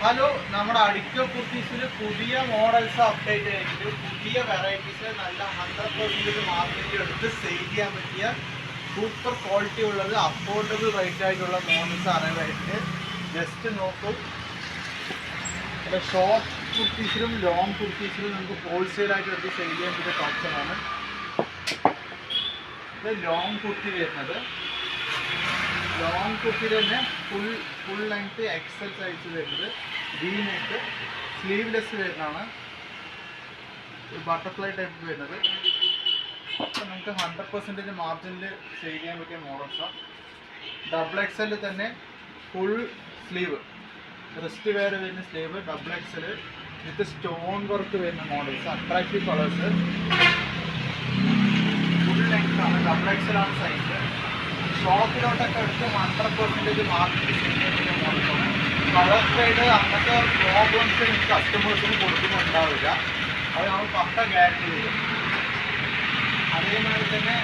Hello, നമ്മുടെ അഡിക്റ്റോ കുർത്തീസിൽ പുതിയ models update ചെയ്തിട്ട് പുതിയ വെറൈറ്റീസ് നല്ല 100% മാർക്കറ്റിൽ എടുത്ത് സെയിൽ ചെയ്യാൻ പറ്റിയ സൂപ്പർ ക്വാളിറ്റി ഉള്ളത് അഫോർഡബിൾ റേറ്റ് ആയിട്ടുള്ള മോഡൽസ് അറിയാനായിട്ട് ജസ്റ്റ് നോക്കൂ. ഇവിടെ ഷോർട്ട് കുർത്തീസിലും ലോങ് കുർത്തീസിലും നമുക്ക് ഹോൾസെയിലായിട്ട് എടുത്ത് സെയിൽ ചെയ്യാൻ പറ്റിയ ഓപ്ഷനാണ്. ഇത് ലോങ് കുർത്തി വരുന്നത്. ലോങ് കുർത്തിയിൽ തന്നെ ഫുൾ ലെങ്ത് എക്സൽ സൈസ് വരുന്നത്. വി നെക്ക് സ്ലീവ്ലെസ് വരുന്നതാണ്. ബട്ടർഫ്ലൈ ടൈപ്പ് വരുന്നത്. അപ്പം നമുക്ക് 100% മാർജിനിൽ സെയിൽ ചെയ്യാൻ പറ്റിയ മോഡൽസാണ്. ഡബിൾ എക്സലിൽ തന്നെ ഫുൾ സ്ലീവ് റിസ്റ്റ് വെയർ വരുന്ന sleeve double XL with stone work വരുന്ന models. Attractive colours. Full length ആണ്. ഡബിൾ എക്സലാണ് സൈസ്. ഷോപ്പിലോട്ടൊക്കെ എടുത്ത് 100% മാർക്കറ്റ് ചെയ്യുന്ന മോഡൽസാണ്. കളർ ഗ്രേഡ് അങ്ങനത്തെ പ്രോബ്ലംസ് കസ്റ്റമേഴ്സിന് കൊടുക്കുന്നുണ്ടാവില്ല. അത് നമ്മൾ പക്ക ഗ്യാരണ്ടി ചെയ്യും. അതേമാതിരി തന്നെ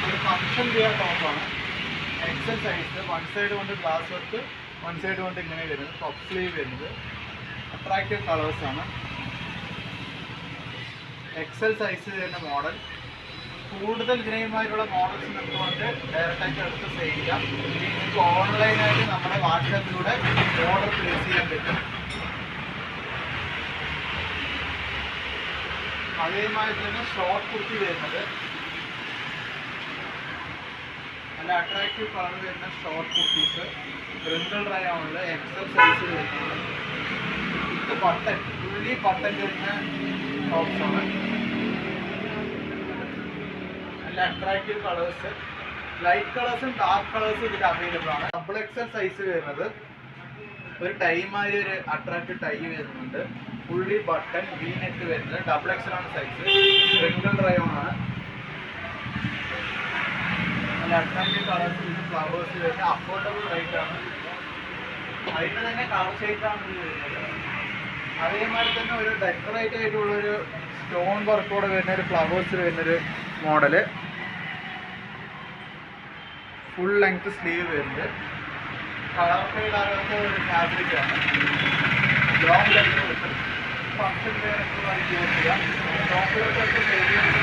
ഒരു ഫങ്ഷൻ വെയർ ടോപ്പാണ്. XL size. വൺ സൈഡ് കൊണ്ട് ഗ്ലാസ് വർക്ക്, വൺ സൈഡ് കൊണ്ട് ഇങ്ങനെ വരുന്നത്. ടോപ്പ് സ്ലീവ് വരുന്നത്. അട്രാക്റ്റീവ് കളേഴ്സാണ്. എക്സൽ സൈസ് വരുന്ന മോഡൽ. കൂടുതൽ ഗ്രേമായിട്ടുള്ള മോഡൽസ് നമുക്ക് ഡയറക്റ്റായിട്ട് എടുത്ത് സെയിൽ ചെയ്യാം. നിങ്ങൾക്ക് ഓൺലൈനായിട്ട് നമ്മുടെ വാട്സാപ്പിലൂടെ ഓർഡർ പ്ലേസ് ചെയ്യാൻ പറ്റും. അതേമാതിരി തന്നെ ഷോർട്ട് കുർത്തി വരുന്നത് നല്ല അട്രാക്റ്റീവ് കളർ വരുന്ന ഷോർട്ട് കുർത്തീസ്. റിങ്കിൾ റയോണിൽ എക്സൽ സൈസ് വരുന്നത്. ഇത് ബട്ടൺ ഫുള്ളി ബട്ടൺ വരുന്ന ടോപ്സാണ്. നല്ല അട്രാക്റ്റീവ് കളേഴ്സ്. ലൈറ്റ് കളേഴ്സും ഡാർക്ക് കളേഴ്സും ഇതിൽ അവൈലബിൾ ആണ്. ഡബിൾ എക്സൽ സൈസ് വരുന്നത്. ഒരു ടൈമായി ഒരു അട്രാക്റ്റീവ് ടൈ വരുന്നുണ്ട്. ഫുള്ളി ബട്ടൺ വി നെക്ക് വരുന്നത്. ഡബിൾ എക്സൽ ആണ് സൈസ്. റിങ്കിൾ റയോൺ ആണ്. നല്ല അട്രാക്റ്റീവ് കളേഴ്സ് വിത്ത് ഫ്ലവേഴ്സ് വരുന്നത്. അഫോർഡബിൾ റേറ്റ് ആണ്. അതിന് തന്നെ കളർ ഷെയ്ഡാണ് ഇത് വരുന്നത്. അതേമാതിരി തന്നെ ഒരു ഡെക്കറേറ്റ് ആയിട്ടുള്ളൊരു സ്റ്റോൺ വർക്കോടെ വരുന്ന ഒരു ഫ്ലവേഴ്സ് വരുന്നൊരു മോഡല്. ഫുൾ ലെങ്ത് സ്ലീവ് വരുന്നത്. കളർ ഫെയ്ഡ് ആകാത്ത ഒരു ഫാബ്രിക്കാണ്. ലോങ് ലെങ്ത് കിട്ടും. ഫങ്ഷൻ വേറൊക്കെ വർക്ക് യൂസ് ചെയ്യാം. ടോപ്പിലൊക്കെ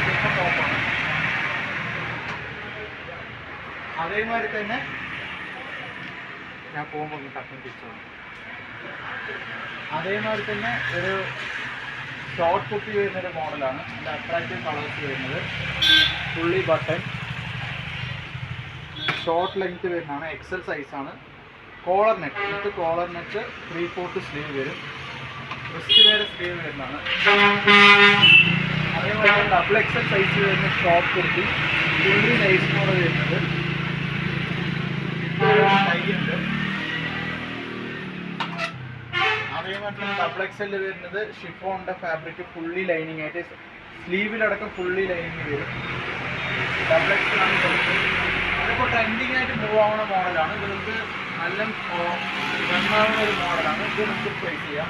സൂപ്പർ ടോപ്പാണ്. അതേമാതിരി തന്നെ ഞാൻ പോകുമ്പോൾ ടക്കം തിരിച്ചു. അതേമാതിരി തന്നെ ഒരു ഷോർട്ട് കുർത്തി വരുന്നൊരു മോഡലാണ്. നല്ല അട്രാക്റ്റീവ് കളേഴ്സ് വരുന്നത്. ഫുള്ളി ബട്ടൺ ഷോർട്ട് ലെങ്ത് വരുന്നതാണ്. എക്സൽ സൈസാണ്. കോളർ നെക്ക് വിത്ത് കോളർ നെക്ക് 3/4 സ്ലീവ് വരും. റിസ്റ്റ് വേറെ സ്ലീവ് വരുന്നതാണ്. അതേപോലെ ഡബിൾ എക്സൽ സൈസ് വരുന്ന short kurti fully nice model വരുന്നത്. ഉണ്ട്. അതേമാതിരി ഡബിൾ എക്സൽ വരുന്നത് ഷിഫോണിൻ്റെ ഫാബ്രിക് ഫുള്ളി ലൈനിങ് ആയിട്ട് സ്ലീവിലടക്കം ഫുള്ളി ലൈനിങ് വരും. ഡബിൾ എക്സൽ ആണ് സൈസ്. അതിപ്പോൾ ട്രെൻഡിങ് ആയിട്ട് മൂവ് ആവുന്ന മോഡലാണ്. ഇത് നമുക്ക് നല്ല റണ്ണാവുന്ന ഒരു മോഡലാണ്. ഇത് നമുക്ക് പ്രൈസ് ചെയ്യാം.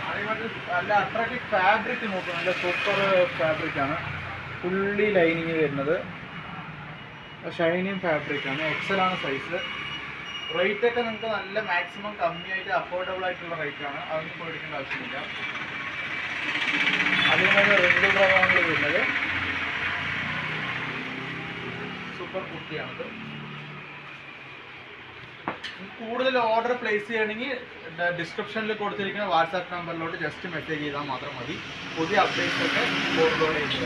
അതേമാതിരി നല്ല അട്രാക്റ്റീവ് ഫാബ്രിക് നോക്കുക. നല്ല സൂപ്പർ ഫാബ്രിക്കാണ്. ഫുള്ളി ലൈനിങ് വരുന്നത്. ഷൈനിങ് ഫാബ്രിക്കാണ്. എക്സലാണ് സൈസ്. റേറ്റൊക്കെ നിങ്ങൾക്ക് നല്ല മാക്സിമം കമ്മിയായിട്ട് അഫോർഡബിൾ ആയിട്ടുള്ള റേറ്റാണ്. അതൊന്നും പേടിക്കേണ്ട ആവശ്യമില്ല. അതേമാതിരി റിങ്കിൾ റയോണിൽ വരുന്നത് സൂപ്പർ കുർത്തിയാണിത്. കൂടുതൽ ഓർഡർ പ്ലേസ് ചെയ്യണമെങ്കിൽ ഡിസ്ക്രിപ്ഷനിൽ കൊടുത്തിരിക്കുന്ന വാട്സാപ്പ് നമ്പറിലോട്ട് ജസ്റ്റ് മെസ്സേജ് ചെയ്താൽ മാത്രം മതി. പുതിയ അപ്ഡേറ്റ്സ് ഒക്കെ ഫോർവേഡ് ചെയ്യുന്നത്.